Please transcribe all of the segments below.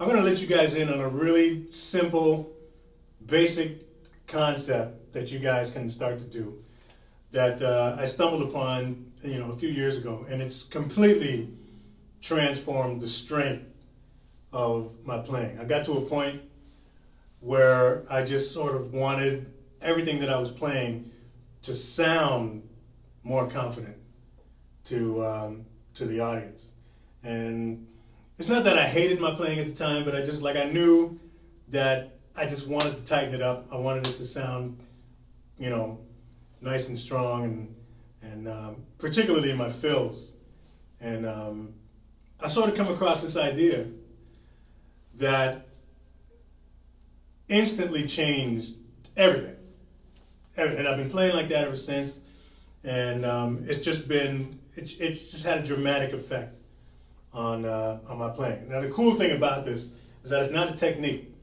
I'm going to let you guys in on a really simple, basic concept that you guys can start to do that I stumbled upon, a few years ago, and it's completely transformed the strength of my playing. I got to a point where I just sort of wanted everything that I was playing to sound more confident to the audience. And it's not that I hated my playing at the time, but I knew that I just wanted to tighten it up. I wanted it to sound, nice and strong, and particularly in my fills. And I sort of come across this idea that instantly changed everything. And I've been playing like that ever since. And it's just had a dramatic effect on my playing. Now the cool thing about this is that it's not a technique,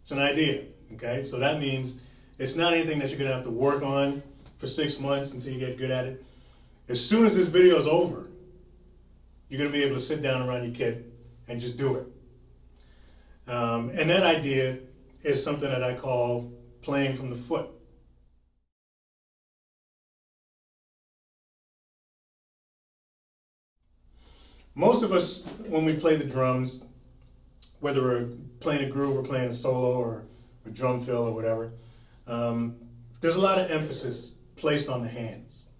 it's an idea, okay? So that means it's not anything that you're gonna have to work on for 6 months until you get good at it. As soon as this video is over, you're gonna be able to sit down around your kit and just do it. And that idea is something that I call playing from the foot. Most of us, when we play the drums, whether we're playing a groove or playing a solo or a drum fill or whatever, there's a lot of emphasis placed on the hands.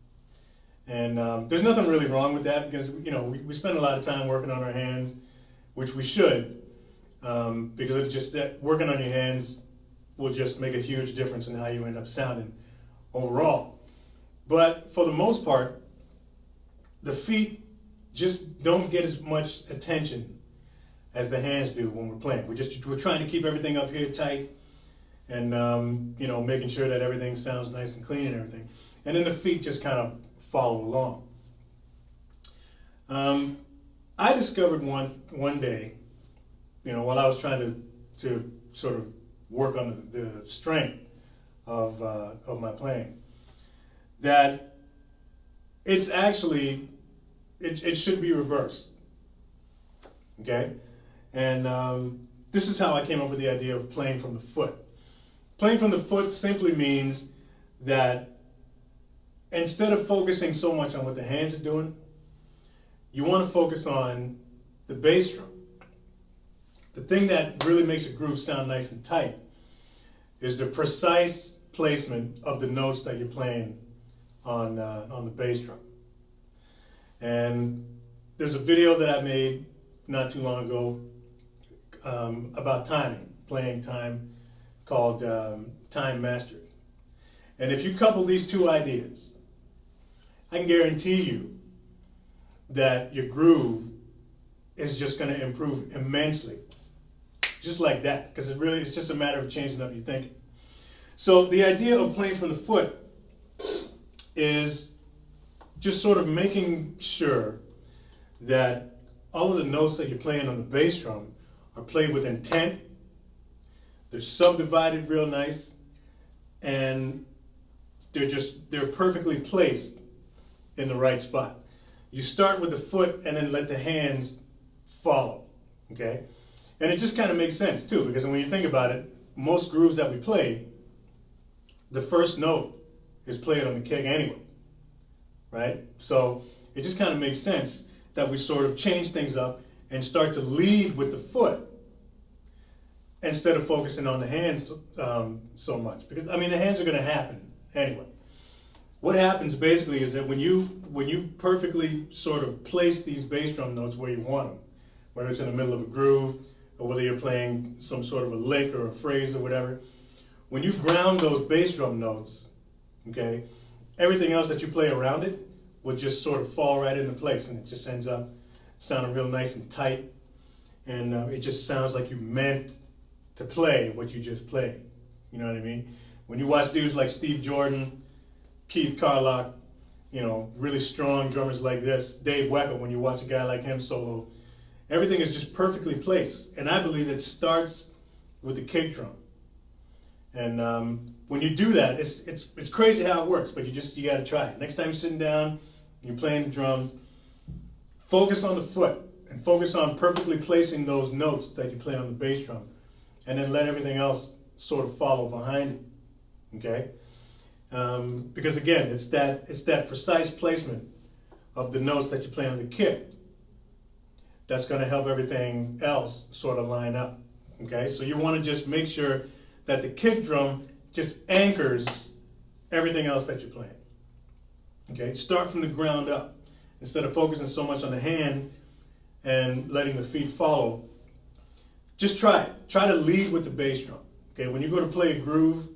And there's nothing really wrong with that because, we spend a lot of time working on our hands, which we should, because it's just that working on your hands will just make a huge difference in how you end up sounding overall. But for the most part, the feet just don't get as much attention as the hands do when we're playing. We're trying to keep everything up here tight and making sure that everything sounds nice and clean and everything. And then the feet just kind of follow along. I discovered one day, while I was trying to sort of work on the strength of my playing, that it's actually it should be reversed. Okay? And this is how I came up with the idea of playing from the foot. Playing from the foot simply means that instead of focusing so much on what the hands are doing, you want to focus on the bass drum. The thing that really makes a groove sound nice and tight is the precise placement of the notes that you're playing on the bass drum. And there's a video that I made not too long ago about timing, playing time, called Time Mastery. And if you couple these two ideas, I can guarantee you that your groove is just going to improve immensely, just like that, because it's just a matter of changing up your thinking. So the idea of playing from the foot is just sort of making sure that all of the notes that you're playing on the bass drum are played with intent, they're subdivided real nice, and they're perfectly placed in the right spot. You start with the foot and then let the hands follow, okay? And it just kind of makes sense too, because when you think about it, most grooves that we play, the first note is played on the kick anyway, right? So it just kind of makes sense that we sort of change things up and start to lead with the foot instead of focusing on the hands so much. Because, the hands are going to happen anyway. What happens basically is that when you perfectly sort of place these bass drum notes where you want them, whether it's in the middle of a groove or whether you're playing some sort of a lick or a phrase or whatever, when you ground those bass drum notes, okay, everything else that you play around it will just sort of fall right into place, and it just ends up sounding real nice and tight, and it just sounds like you meant to play what you just played. You know what I mean? When you watch dudes like Steve Jordan, Keith Carlock, really strong drummers like this, Dave Weckl, when you watch a guy like him solo, everything is just perfectly placed. And I believe it starts with the kick drum. And when you do that, it's crazy how it works, but you got to try it. Next time you're sitting down, you're playing the drums, focus on the foot and focus on perfectly placing those notes that you play on the bass drum, and then let everything else sort of follow behind it. Okay, because again, it's that precise placement of the notes that you play on the kick that's going to help everything else sort of line up. Okay, so you want to just make sure that the kick drum just anchors everything else that you're playing. Okay, start from the ground up instead of focusing so much on the hand and letting the feet follow. Just try it. Try to lead with the bass drum. Okay, when you go to play a groove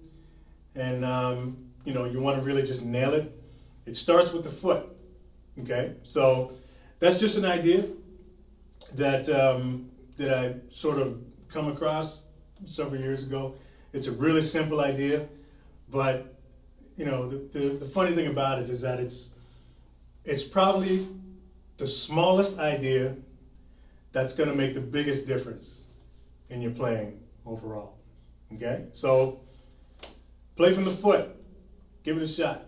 and you want to really just nail it, it starts with the foot. Okay, so that's just an idea that that I sort of come across several years ago. It's a really simple idea, but the funny thing about it is that it's probably the smallest idea that's going to make the biggest difference in your playing overall. Okay, so play from the foot, give it a shot.